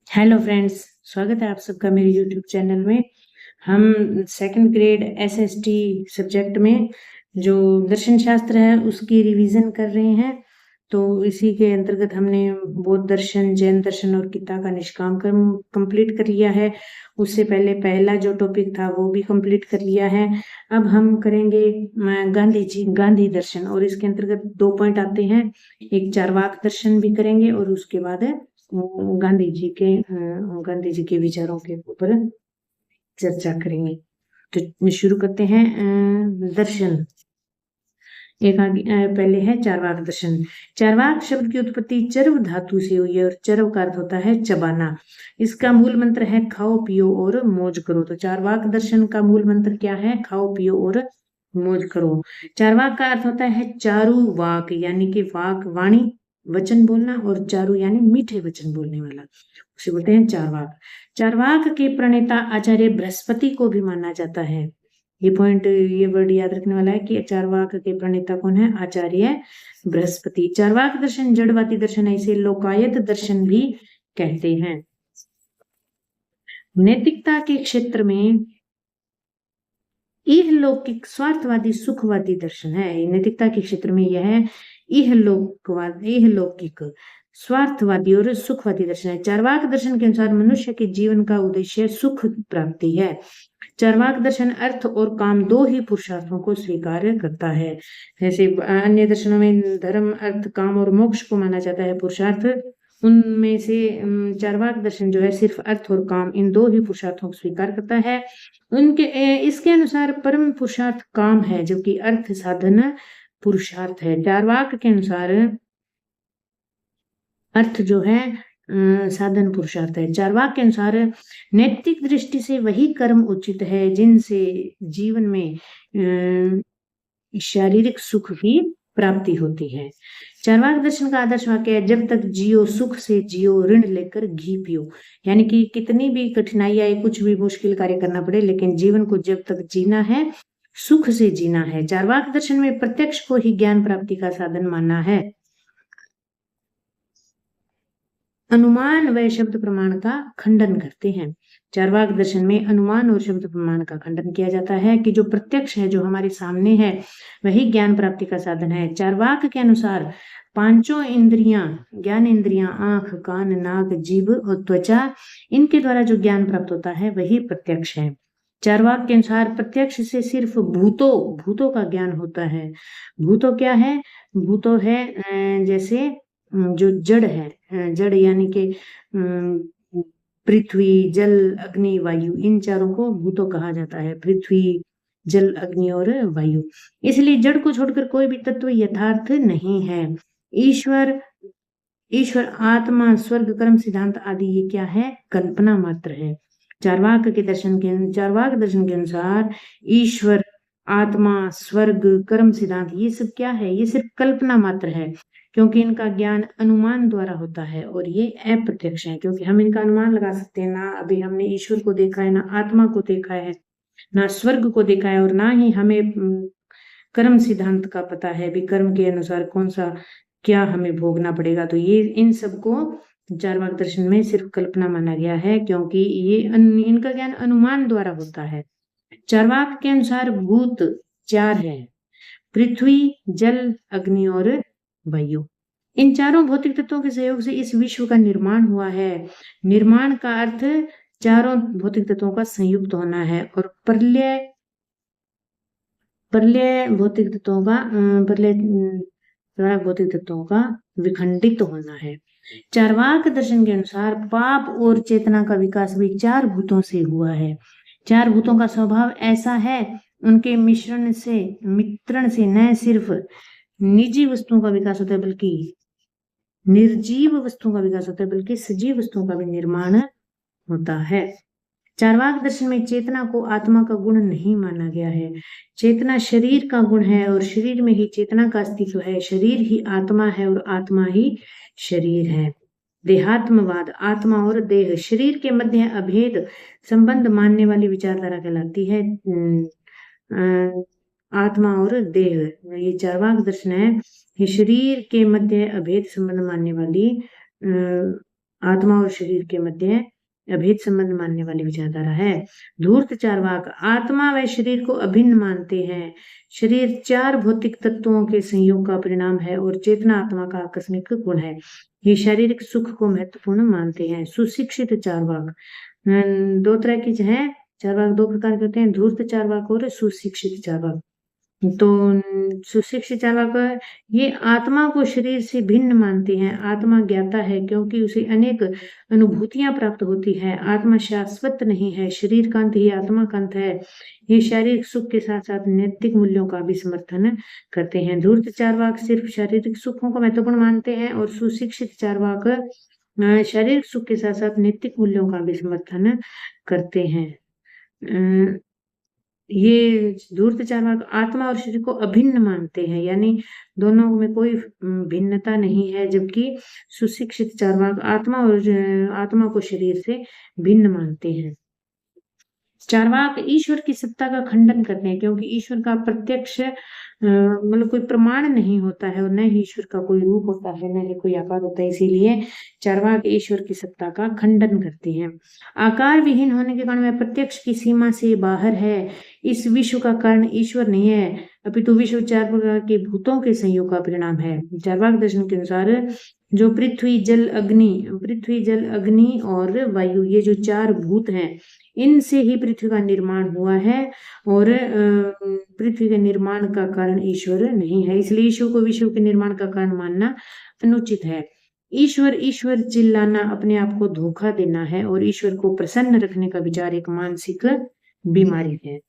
Hello friends, स्वागत है आप सबका मेरे यूट्यूब चैनल में। हम सेकंड ग्रेड एसएसटी सब्जेक्ट में जो दर्शन शास्त्र है उसकी रिवीजन कर रहे हैं। तो इसी के अंतर्गत हमने बौद्ध दर्शन, जैन दर्शन और गीता का निष्काम कर्म कंप्लीट कर लिया है। उससे पहले पहला जो टॉपिक था वो भी कंप्लीट कर लिया है। अब हम करेंगे गांधी दर्शन, और इसके अंतर्गत 2 पॉइंट आते हैं। एक चारवाक दर्शन भी करेंगे और उसके बाद गांधी जी के विचारों के ऊपर चर्चा करेंगे। तो शुरू करते हैं। दर्शन एक आगे पहले है चारवाक दर्शन। चारवाक शब्द की उत्पत्ति चरव धातु से हुई है और चरव का अर्थ होता है चबाना। इसका मूल मंत्र है खाओ पियो और मौज करो। तो चारवाक दर्शन का मूल मंत्र क्या है? खाओ पियो और मौज करो। चारवाक का अर्थ होता है चारु वाक, यानी कि वाक वाणी वचन बोलना, और चारु यानी मीठे वचन बोलने वाला, उसे बोलते हैं चारवाक। चारवाक के प्रणेता आचार्य बृहस्पति को भी माना जाता है। ये वर्ड याद रखने वाला है कि चारवाक के प्रणेता कौन है? आचार्य बृहस्पति। चारवाक दर्शन जड़वादी दर्शन है, इसे लोकायत दर्शन भी कहते हैं। नैतिकता के क्षेत्र में इहलौकिक स्वार्थवादी सुखवादी दर्शन है। नैतिकता के क्षेत्र में यह इहलौकिक स्वार्थवादी और सुखवादी दर्शन है। चारवाक दर्शन के अनुसार मनुष्य के जीवन का उद्देश्य सुख प्राप्ति है। चारवाक दर्शन अर्थ और काम दो ही पुरुषार्थों को स्वीकार करता है। जैसे अन्य दर्शनों में धर्म, अर्थ, काम और मोक्ष को माना जाता है पुरुषार्थ, उनमें से चारवाक दर्शन जो है सिर्फ अर्थ और काम, इन दो ही पुरुषार्थों को स्वीकार करता है। इसके अनुसार परम पुरुषार्थ काम है, जबकि अर्थ साधन पुरुषार्थ है। चारवाक के अनुसार अर्थ जो है साधन पुरुषार्थ है। चारवाक के अनुसार नैतिक दृष्टि से वही कर्म उचित है जिनसे जीवन में शारीरिक सुख की प्राप्ति होती है। चारवाक दर्शन का आदर्श वाक्य है, जब तक जियो सुख से जियो, ऋण लेकर घी पियो। यानी कि कितनी भी कठिनाई आए, कुछ भी मुश्किल कार्य करना पड़े, लेकिन जीवन को जब तक जीना है सुख से जीना है। चारवाक दर्शन में प्रत्यक्ष को ही ज्ञान प्राप्ति का साधन मानना है। अनुमान व शब्द प्रमाण का खंडन करते हैं। चारवाक दर्शन में अनुमान और शब्द प्रमाण का खंडन किया जाता है कि जो प्रत्यक्ष है, जो हमारे सामने है, वही ज्ञान प्राप्ति का साधन है। चारवाक के अनुसार पांचों इंद्रियां, ज्ञान इंद्रियां, आंख, कान, नाक, जीभ और त्वचा, इनके द्वारा जो ज्ञान प्राप्त होता है वही प्रत्यक्ष है। चारवाक के अनुसार प्रत्यक्ष से सिर्फ भूतों का ज्ञान होता है। भूतों क्या है? भूतों है जैसे जो जड़ है, जड़ यानी कि पृथ्वी, जल, अग्नि, वायु, इन चारों को भूतों कहा जाता है। पृथ्वी, जल, अग्नि और वायु। इसलिए जड़ को छोड़कर कोई भी तत्व यथार्थ नहीं है। ईश्वर, आत्मा, स्वर्ग, कर्म सिद्धांत आदि ये क्या है? कल्पना मात्र है। चारवाक दर्शन के अनुसार ईश्वर, आत्मा, स्वर्ग, कर्म सिद्धांत ये सब क्या है? ये सिर्फ कल्पना मात्र है, क्योंकि इनका ज्ञान अनुमान द्वारा होता है और ये अप्रत्यक्ष है। क्योंकि हम इनका अनुमान लगा सकते हैं, ना अभी हमने ईश्वर को देखा है, ना आत्मा को देखा है, ना स्वर्ग को देखा है, और ना ही हमें कर्म सिद्धांत का पता है भी कर्म के अनुसार कौन सा क्या हमें भोगना पड़ेगा। तो ये इन सबको चारवाक दर्शन में सिर्फ कल्पना माना गया है, क्योंकि ये इनका ज्ञान अनुमान द्वारा होता है। चारवाक के अनुसार भूत 4 है: पृथ्वी, जल, अग्नि और वायु। इन चारों भौतिक तत्वों के सहयोग से इस विश्व का निर्माण हुआ है। निर्माण का अर्थ चारों भौतिक तत्वों का संयुक्त होना है, और प्रलय भौतिक तत्वों का विखंडित होना है। चारवाक दर्शन के अनुसार पाप और चेतना का विकास भी 4 भूतों से हुआ है। 4 भूतों का स्वभाव ऐसा है, उनके मित्रण से न सिर्फ निजी वस्तुओं का विकास होता है, बल्कि निर्जीव वस्तुओं का विकास होता है, बल्कि सजीव वस्तुओं का भी निर्माण होता है। चारवाक दर्शन में चेतना को आत्मा का गुण नहीं माना गया है। चेतना शरीर का गुण है और शरीर में ही चेतना का अस्तित्व है। शरीर ही आत्मा है और आत्मा ही शरीर है। देहात्मवाद, आत्मा और देह, शरीर के मध्य अभेद संबंध मानने वाली विचारधारा कहलाती है। आत्मा और देह, ये चारवाक दर्शन है, ये शरीर के मध्य अभेद संबंध मानने वाली आत्मा और शरीर के मध्य अभेद संबंध मानने वाली विचारधारा है। धूर्त चार्वाक आत्मा व शरीर को अभिन्न मानते हैं। शरीर 4 भौतिक तत्वों के संयोग का परिणाम है और चेतना आत्मा का आकस्मिक गुण है। ये शारीरिक सुख को महत्वपूर्ण मानते हैं। सुशिक्षित चार्वाक 2 तरह की है। चार्वाक 2 प्रकार के होते हैं, धूर्त चार्वाक और सुशिक्षित चार्वाक। तो सुशिक्षित चार्वाक ये आत्मा को शरीर से भिन्न मानते हैं। आत्मा ज्ञाता है क्योंकि उसे अनेक अनुभूतियां प्राप्त होती है। आत्मा शाश्वत नहीं है, शरीर का अंत ही आत्मा का अंत है। ये शारीरिक सुख के साथ साथ नैतिक मूल्यों का भी समर्थन करते हैं। धूर्त चार्वाक सिर्फ शारीरिक सुखों को महत्वपूर्ण मानते हैं और सुशिक्षित चार्वाक शारीरिक सुख के साथ साथ नैतिक मूल्यों का भी समर्थन करते हैं। ये धूर्त चार्वाक आत्मा और शरीर को अभिन्न मानते हैं, यानी दोनों में कोई भिन्नता नहीं है, जबकि सुशिक्षित चार्वाक आत्मा को शरीर से भिन्न मानते हैं। चार्वाक ईश्वर की सत्ता का खंडन करते हैं क्योंकि ईश्वर का प्रत्यक्ष मतलब कोई प्रमाण नहीं होता है और न ही ईश्वर का कोई रूप होता है, न ही कोई आकार होता है। इसीलिए चार्वाक ईश्वर की सत्ता का खंडन करते हैं। आकार विहीन होने के कारण वह प्रत्यक्ष की सीमा से बाहर है। इस विश्व का कारण ईश्वर नहीं है, अपितु विश्व 4 प्रकार के भूतों के संयोग का परिणाम है। चार्वाक दर्शन के अनुसार जो पृथ्वी जल अग्नि और वायु, ये जो 4 भूत हैं, इनसे ही पृथ्वी का निर्माण हुआ है और पृथ्वी के निर्माण का कारण ईश्वर नहीं है। इसलिए ईश्वर को विश्व के निर्माण का कारण मानना अनुचित है। ईश्वर चिल्लाना अपने आप को धोखा देना है और ईश्वर को प्रसन्न रखने का विचार एक मानसिक बीमारी है।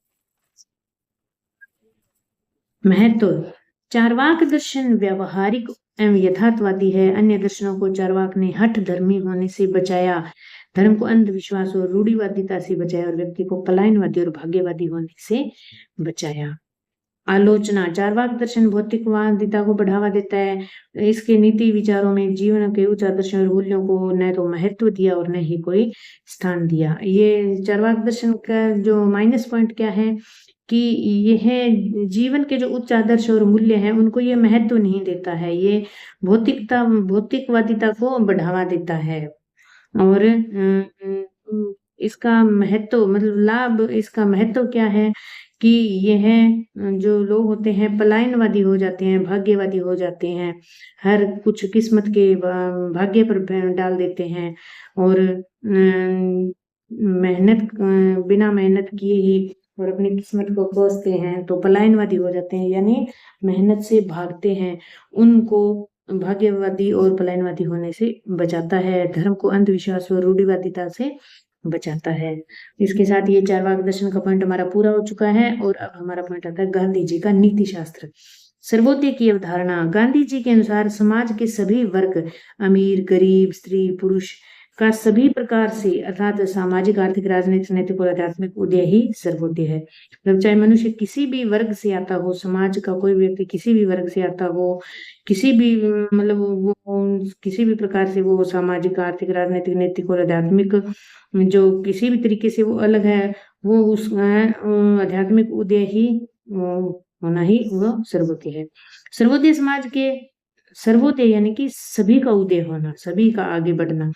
महत्व चार्वाक दर्शन व्यावहारिक एवं यथार्थवादी है। अन्य दर्शनों को चार्वाक ने हठ धर्मी होने से बचाया, धर्म को अंधविश्वास और रूढ़िवादिता से बचाया और व्यक्ति को पलायनवादी और भाग्यवादी होने से बचाया। आलोचना चार्वाक दर्शन भौतिकवादिता को बढ़ावा देता है। इसके नीति विचारों में जीवन के उच्च आदर्शों और मूल्यों को न तो महत्व दिया और न ही कोई स्थान दिया। ये चार्वाक दर्शन का जो माइनस पॉइंट क्या है कि यह जीवन के जो उच्च आदर्श और मूल्य हैं उनको ये महत्व नहीं देता है। ये भौतिकवादिता को बढ़ावा देता है और इसका महत्व मतलब लाभ, इसका महत्व क्या है कि यह जो लोग होते हैं पलायनवादी हो जाते हैं, भाग्यवादी हो जाते हैं, हर कुछ किस्मत के भाग्य पर डाल देते हैं और बिना मेहनत किए ही और अपनी किस्मत को कोसते हैं तो पलायनवादी हो जाते हैं, यानी मेहनत से भागते हैं। उनको भाग्यवादी और पलायनवादी होने से बचाता है, धर्म को अंधविश्वास और रूढ़िवादिता से बचाता है। इसके साथ ये चार्वाक दर्शन का पॉइंट हमारा पूरा हो चुका है और अब हमारा पॉइंट आता है गांधी जी का नीति शास्त्र। सर्वोदय की अवधारणा गांधी जी के अनुसार समाज के सभी वर्ग, अमीर गरीब स्त्री पुरुष का सभी प्रकार से अर्थात सामाजिक आर्थिक राजनीतिक नैतिक और आध्यात्मिक उदय ही सर्वोदय है। मतलब चाहे मनुष्य किसी भी वर्ग से आता हो, समाज का कोई व्यक्ति किसी भी वर्ग से आता हो, किसी भी मतलब वो किसी भी प्रकार से वो सामाजिक आर्थिक राजनीतिक नैतिक और आध्यात्मिक जो किसी भी तरीके से वो अलग है, वो उस आध्यात्मिक उदय ही होना ही वो सर्वोदय है। सर्वोदय समाज के सर्वोदय यानी कि सभी का उदय होना, सभी का आगे बढ़ना।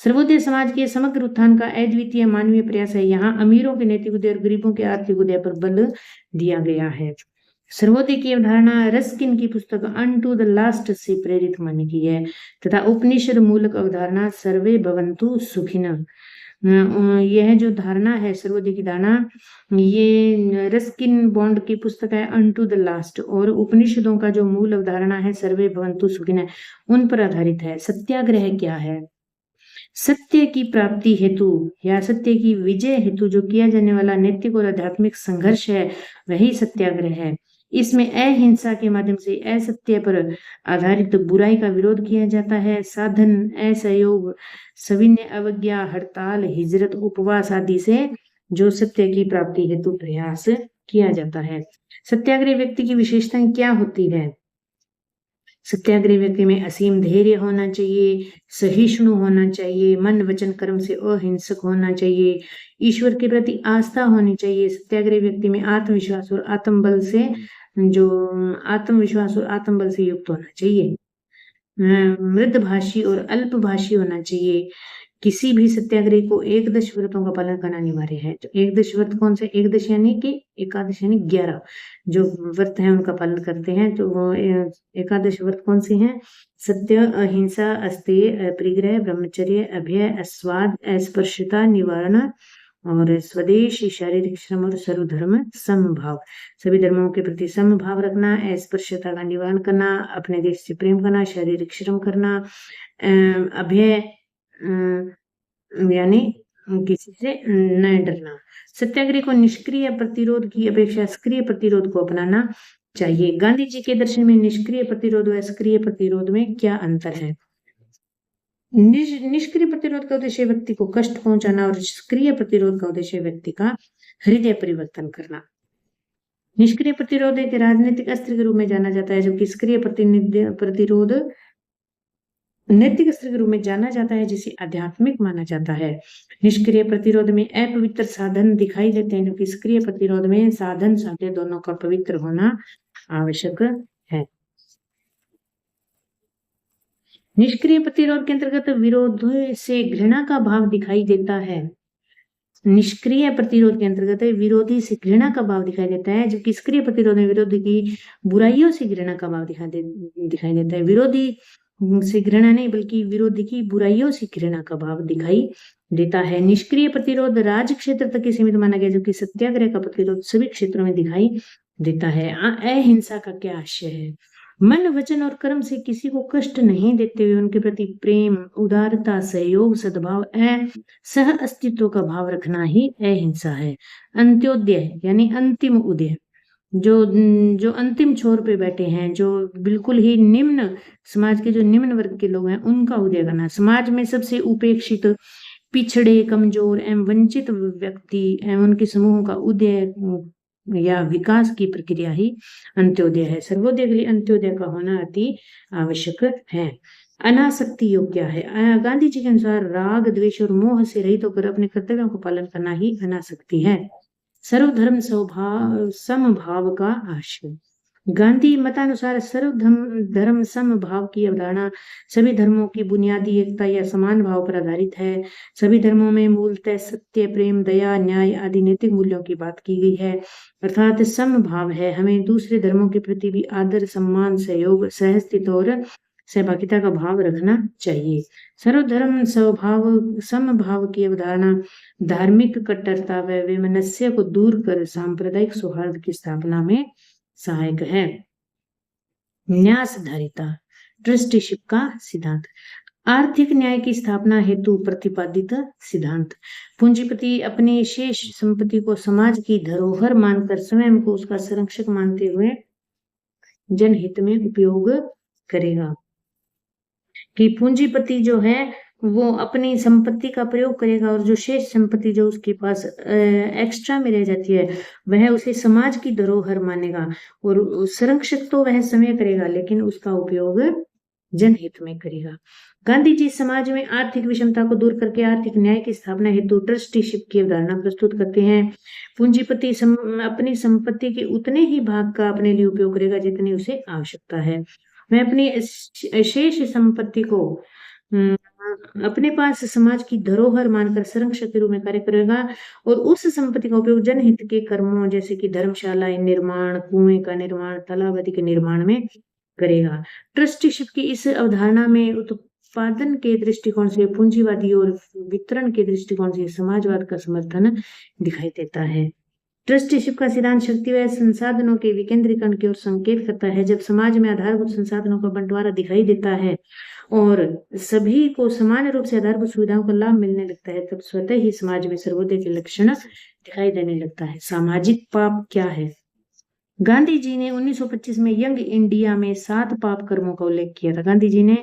सर्वोदय समाज के समग्र उत्थान का अद्वितीय मानवीय प्रयास है। यहाँ अमीरों के नैतिक उदय और गरीबों के आर्थिक उदय पर बल दिया गया है। सर्वोदय की अवधारणा रस्किन की पुस्तक अनटू द लास्ट से प्रेरित मानी गई है तथा उपनिषद मूलक अवधारणा सर्वे भवन्तु सुखिनः, यह जो धारणा है सर्वोदय की धारणा, ये रस्किन बॉन्ड की पुस्तक है अनटू द लास्ट और उपनिषदों का जो मूल अवधारणा है सर्वे भवन्तु सुखिनः, उन पर आधारित है। सत्याग्रह क्या है? सत्य की प्राप्ति हेतु या सत्य की विजय हेतु जो किया जाने वाला नैतिक और आध्यात्मिक संघर्ष है वही सत्याग्रह है। इसमें अहिंसा के माध्यम से असत्य पर आधारित बुराई का विरोध किया जाता है। साधन असहयोग सविनय अवज्ञा हड़ताल हिजरत उपवास आदि से जो सत्य की प्राप्ति हेतु प्रयास किया जाता है। सत्याग्रह व्यक्ति की विशेषताएं क्या होती है? सत्याग्रही व्यक्ति में असीम धैर्य होना चाहिए, सहिष्णु होना चाहिए, मन वचन कर्म से अहिंसक होना चाहिए, ईश्वर के प्रति आस्था होनी चाहिए। सत्याग्रही व्यक्ति में आत्मविश्वास और आत्मबल से युक्त होना चाहिए। मृदभाषी और अल्पभाषी होना चाहिए। किसी भी सत्याग्रही को एकदश व्रतों का पालन करना अनिवार्य है। तो एकदश व्रत कौन से? एकदश यानी कि एकादश यानी 11 जो व्रत है उनका पालन करते हैं। तो वो एकादश व्रत कौन से हैं? सत्य, अहिंसा, अस्तेय, अपरिग्रह, ब्रह्मचर्य, अभय, अस्वाद, अस्पृश्यता निवारण और स्वदेश, शारीरिक श्रम और सर्वधर्म समभाव। सभी धर्मों के प्रति समभाव रखना, अस्पृश्यता का निवारण करना, अपने देश से प्रेम करना, शारीरिक श्रम करना, अभय यानी किसी से न डरना। सत्याग्रह को निष्क्रिय प्रतिरोध की अपेक्षा सक्रिय प्रतिरोध को अपनाना चाहिए। गांधी जी के दर्शन में निष्क्रिय प्रतिरोध व सक्रिय प्रतिरोध में क्या अंतर है? निष्क्रिय प्रतिरोध का उद्देश्य व्यक्ति को कष्ट पहुंचाना और सक्रिय प्रतिरोध का उद्देश्य व्यक्ति का हृदय परिवर्तन करना। निष्क्रिय प्रतिरोध एक राजनीतिक अस्त्र के रूप में जाना जाता है, जबकि सक्रिय प्रतिरोध नैतिक अस्त्र के रूप में जाना जाता है, जिसे आध्यात्मिक माना जाता है। निष्क्रिय प्रतिरोध में अपवित्र साधन दिखाई देते हैं, जबकि सक्रिय प्रतिरोध में साधन साध्य दोनों का पवित्र होना आवश्यक है। निष्क्रिय प्रतिरोध के अंतर्गत विरोध से घृणा का भाव दिखाई देता है। निष्क्रिय प्रतिरोध के अंतर्गत विरोधी से घृणा का भाव दिखाई देता है, जबकि सक्रिय प्रतिरोध में विरोधी की बुराइयों से घृणा का भाव दिखाई देता है। विरोधी से घृणा नहीं बल्कि विरोधी की बुराइयों से घृणा का भाव दिखाई देता है। निष्क्रिय प्रतिरोध राज क्षेत्र तक ही सीमित माना गया, जबकि सत्याग्रह का प्रतिरोध सभी क्षेत्रों में दिखाई देता है। अहिंसा का क्या आशय है? मन, वचन और कर्म से किसी को कष्ट नहीं देते हुए उनके प्रति प्रेम, उदारता, सहयोग, सद्भाव, सह अस्तित्व का भाव रखना ही अहिंसा है। अंत्योदय यानी अंतिम उदय, जो अंतिम छोर पे बैठे हैं, जो बिल्कुल ही निम्न समाज के जो निम्न वर्ग के लोग हैं, उनका उदय करना। समाज में सबसे उपेक्षित, पिछड़े, कमजोर एवं वंचित व्यक्ति एवं उनके समूहों का उदय या विकास की प्रक्रिया ही अंत्योदय है। सर्वोदय के लिए अंत्योदय का होना अति आवश्यक है। अनासक्ति योग क्या है? गांधी जी के अनुसार राग, द्वेष और मोह से रहित होकर अपने कर्तव्यों को पालन करना ही अनासक्ति है। सर्वधर्म समभाव का आशय। गांधी मतानुसार सर्वधर्म समभाव की अवधारणा सभी धर्मों की बुनियादी एकता या समान भाव पर आधारित है। सभी धर्मों में मूलतः सत्य, प्रेम, दया, न्याय आदि नैतिक मूल्यों की बात की गई है, अर्थात समभाव है। हमें दूसरे धर्मों के प्रति भी आदर, सम्मान, सहयोग, सहअस्तित्व और सहभागिता का भाव रखना चाहिए। सर्वधर्म समभाव की अवधारणा धार्मिक कट्टरता व वैमनस्य को दूर कर सांप्रदायिक सौहार्द की स्थापना में सहायक है। न्यासधारिता, ट्रस्टीशिप का सिद्धांत। आर्थिक न्याय की स्थापना हेतु प्रतिपादित सिद्धांत। पूंजीपति अपनी शेष संपत्ति को समाज की धरोहर मानकर स्वयं को उसका संरक्षक मानते हुए जनहित में उपयोग करेगा। कि पूंजीपति जो है वो अपनी संपत्ति का प्रयोग करेगा और जो शेष संपत्ति जो उसके पास एक्स्ट्रा में रह जाती है वह उसे समाज की धरोहर मानेगा और संरक्षक तो वह समय करेगा लेकिन उसका उपयोग जनहित में करेगा। गांधी जी समाज में आर्थिक विषमता को दूर करके आर्थिक न्याय की स्थापना हेतु ट्रस्टीशिप की अवधारणा प्रस्तुत करते हैं। पूंजीपति अपनी संपत्ति के उतने ही भाग का अपने लिए उपयोग करेगा जितनी उसे आवश्यकता है। वह अपनी शेष संपत्ति को अपने पास समाज की धरोहर मानकर संरक्षक के रूप में कार्य करेगा और उस संपत्ति का उपयोग जनहित के कर्मों जैसे कि धर्मशालाएं निर्माण, कुएं का निर्माण, तालाब आदि के निर्माण में करेगा। ट्रस्टीशिप की इस अवधारणा में उत्पादन के दृष्टिकोण से पूंजीवादी और वितरण के दृष्टिकोण से समाजवाद का समर्थन दिखाई देता है। ट्रस्टीशिप का सिद्धांत शक्ति व संसाधनों के विकेंद्रीकरण की ओर संकेत करता है। जब समाज में आधारभूत संसाधनों का बंटवारा दिखाई देता है और सभी को समान रूप से आधारभूत सुविधाओं का लाभ मिलने लगता है तब स्वतः ही समाज में सर्वोदय के लक्षण दिखाई देने लगता है। सामाजिक पाप क्या है? गांधी जी ने 1925 में यंग इंडिया में 7 पाप कर्मों का उल्लेख किया था। गांधी जी ने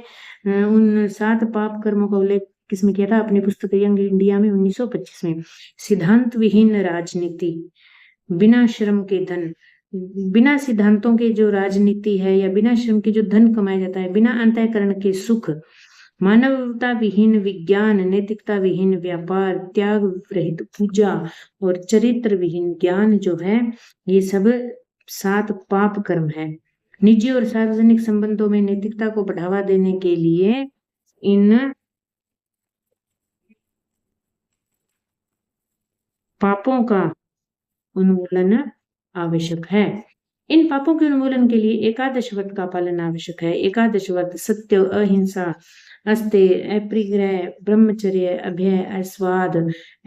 उन 7 पाप कर्मों का उल्लेख किसमें किया था? अपनी पुस्तक यंग इंडिया में 1925 में। सिद्धांत विहीन राजनीति, बिना श्रम के धन, बिना सिद्धांतों के जो राजनीति है या बिना श्रम के जो धन कमाया जाता है, बिना अंतःकरण के सुख, मानवता विहीन विज्ञान, नैतिकता विहीन व्यापार, त्याग रहित पूजा और चरित्र विहीन ज्ञान जो है ये सब 7 पाप कर्म है। निजी और सार्वजनिक संबंधों में नैतिकता को बढ़ावा देने के लिए इन पापों का उन्मूलन आवश्यक है। इन पापों के उन्मूलन के लिए एकादश व्रत का पालन आवश्यक है। एकादश व्रत सत्य, अहिंसा, अस्तेय, अपरिग्रह, ब्रह्मचर्य, अभय, अस्वाद,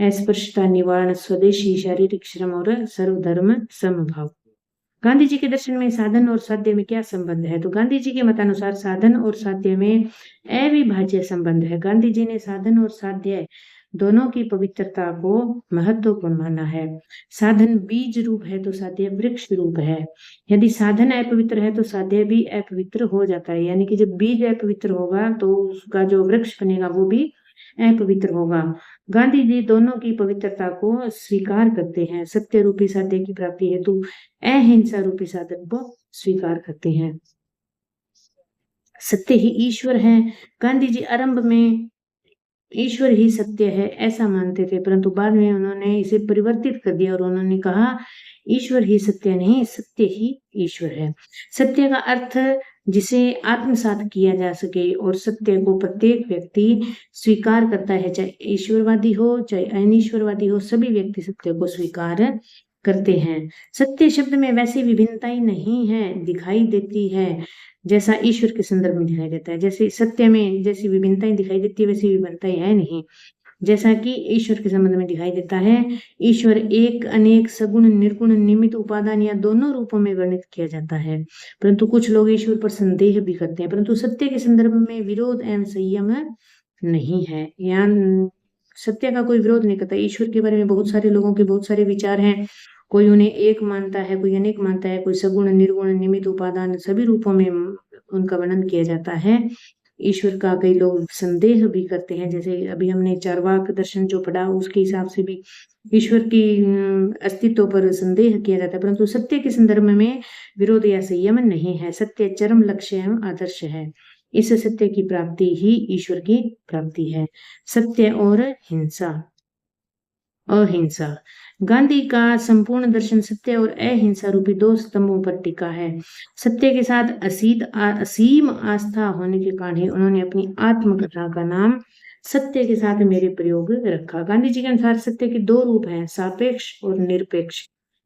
अस्पृश्यता निवारण, स्वदेशी, शारीरिक श्रम और सर्वधर्म समभाव। गांधी जी के दर्शन में साधन और साध्य में क्या संबंध है? तो गांधी जी के मतानुसार साधन और साध्य में अविभाज्य संबंध है। गांधी जी ने साधन और साध्य दोनों की पवित्रता को महत्वपूर्ण माना है। साधन बीज रूप है तो साध्य वृक्ष रूप है। यदि साधन अपवित्र है तो साध्य भी अपवित्र हो जाता है। यानी कि जब बीज अपवित्र होगा तो उसका जो वृक्ष बनेगा वो भी अपवित्र होगा। गांधी जी दोनों की पवित्रता को स्वीकार करते हैं। सत्य रूपी साध्य की प्राप्ति हेतु अहिंसा रूपी साधन को स्वीकार करते हैं। सत्य ही ईश्वर है। गांधी जी आरंभ में ईश्वर ही सत्य है ऐसा मानते थे, परंतु बाद में उन्होंने इसे परिवर्तित कर दिया और उन्होंने कहा ईश्वर ही सत्य नहीं, सत्य ही ईश्वर है। सत्य का अर्थ जिसे आत्मसात किया जा सके और सत्य को प्रत्येक व्यक्ति स्वीकार करता है, चाहे ईश्वरवादी हो चाहे अनिश्वरवादी हो, सभी व्यक्ति सत्य को स्वीकार करते हैं। सत्य शब्द में वैसी विभिन्नताएं नहीं है दिखाई देती है जैसा ईश्वर के संदर्भ में दिखाई देता है। जैसे सत्य में जैसी विभिन्नताएं दिखाई देती है वैसी विभिन्नताएं है नहीं, जैसा कि ईश्वर के संबंध में दिखाई देता है। ईश्वर एक, अनेक, सगुण, निर्गुण, निमित्त, उपादान या दोनों रूपों में वर्णित किया जाता है, परंतु कुछ लोग ईश्वर पर संदेह भी करते हैं। परंतु सत्य के संदर्भ में विरोध एवं संयम नहीं है। यहाँ सत्य का कोई विरोध नहीं करता। ईश्वर के बारे में बहुत सारे लोगों के बहुत सारे विचार हैं। कोई उन्हें एक मानता है, कोई अनेक मानता है, कोई सगुण, निर्गुण, निमित्त, उपादान सभी रूपों में उनका वर्णन किया जाता है। ईश्वर का कई लोग संदेह भी करते हैं, जैसे अभी हमने चार्वाक दर्शन जो पढ़ा उसके हिसाब से भी ईश्वर की अस्तित्व पर संदेह किया जाता है, परंतु सत्य के संदर्भ में विरोध या संयम नहीं है। सत्य चरम लक्ष्य एवं आदर्श है। इस सत्य की प्राप्ति ही ईश्वर की प्राप्ति है। सत्य और हिंसा, अहिंसा। गांधी का संपूर्ण दर्शन सत्य और अहिंसा रूपी दो स्तंभों पर टिका है। सत्य के साथ असीम आस्था होने के कारण ही उन्होंने अपनी आत्मकथा का नाम सत्य के साथ मेरे प्रयोग रखा। गांधी जी के अनुसार सत्य के दो रूप हैं, सापेक्ष और निरपेक्ष।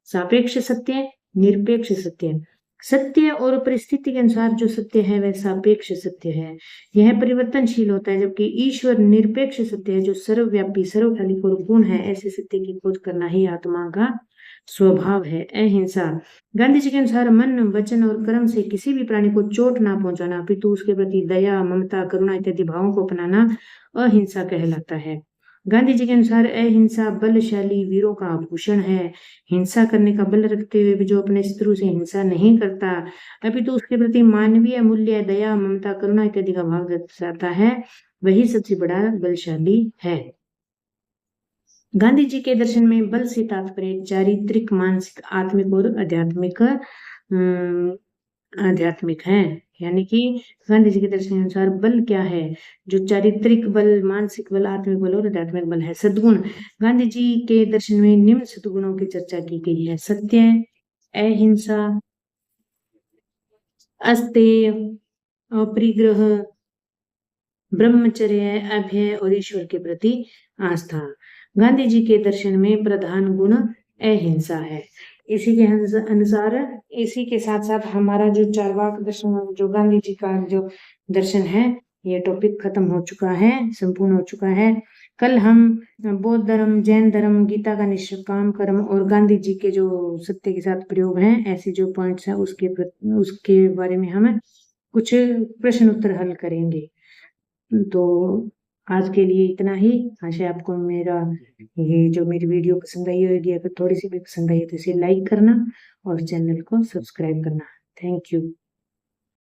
सापेक्ष सत्य, निरपेक्ष सत्य। सत्य और परिस्थिति के अनुसार जो सत्य है वह सापेक्ष सत्य है, यह परिवर्तनशील होता है, जबकि ईश्वर निरपेक्ष सत्य है जो सर्वव्यापी, सर्वकालिक और पूर्ण है। ऐसे सत्य की खोज करना ही आत्मा का स्वभाव है। अहिंसा। गांधी जी के अनुसार मन, वचन और कर्म से किसी भी प्राणी को चोट ना पहुंचाना अपितु उसके प्रति दया, ममता, करुणा इत्यादि भावों को अपनाना अहिंसा कहलाता है। गांधी जी के अनुसार अहिंसा बलशाली वीरों का आभूषण है। हिंसा करने का बल रखते हुए भी जो अपने शत्रु से हिंसा नहीं करता अपितु उसके प्रति मानवीय मूल्य, दया, ममता, करुणा इत्यादि का भाव दर्शाता है, वही सबसे बड़ा बलशाली है। गांधी जी के दर्शन में बल से तात्पर्य चारित्रिक, मानसिक, आत्मिक और आध्यात्मिक है। यानी कि गांधी जी के दर्शन के अनुसार बल क्या है? जो चारित्रिक बल, मानसिक बल, आत्मिक बल और आध्यात्मिक बल है। सद्गुण। गांधी जी के दर्शन में निम्न सद्गुणों की चर्चा की गई है: सत्य, अहिंसा, अस्तेय, अपरिग्रह, ब्रह्मचर्य, अभय और ईश्वर के प्रति आस्था। गांधी जी के दर्शन में प्रधान गुण अहिंसा है। इसी के अनुसार इसी के साथ साथ हमारा जो चार्वाक दर्शन, जो गांधी जी का जो दर्शन है, ये टॉपिक खत्म हो चुका है, संपूर्ण हो चुका है। कल हम बौद्ध धर्म, जैन धर्म, गीता का निष्काम कर्म और गांधी जी के जो सत्य के साथ प्रयोग हैं, ऐसे जो पॉइंट्स हैं उसके बारे में हम कुछ प्रश्न उत्तर हल करेंगे। तो आज के लिए इतना ही। आशा आपको ये जो मेरी वीडियो पसंद आई होगी। अगर थोड़ी सी भी पसंद आई तो इसे लाइक करना और चैनल को सब्सक्राइब करना। Thank you.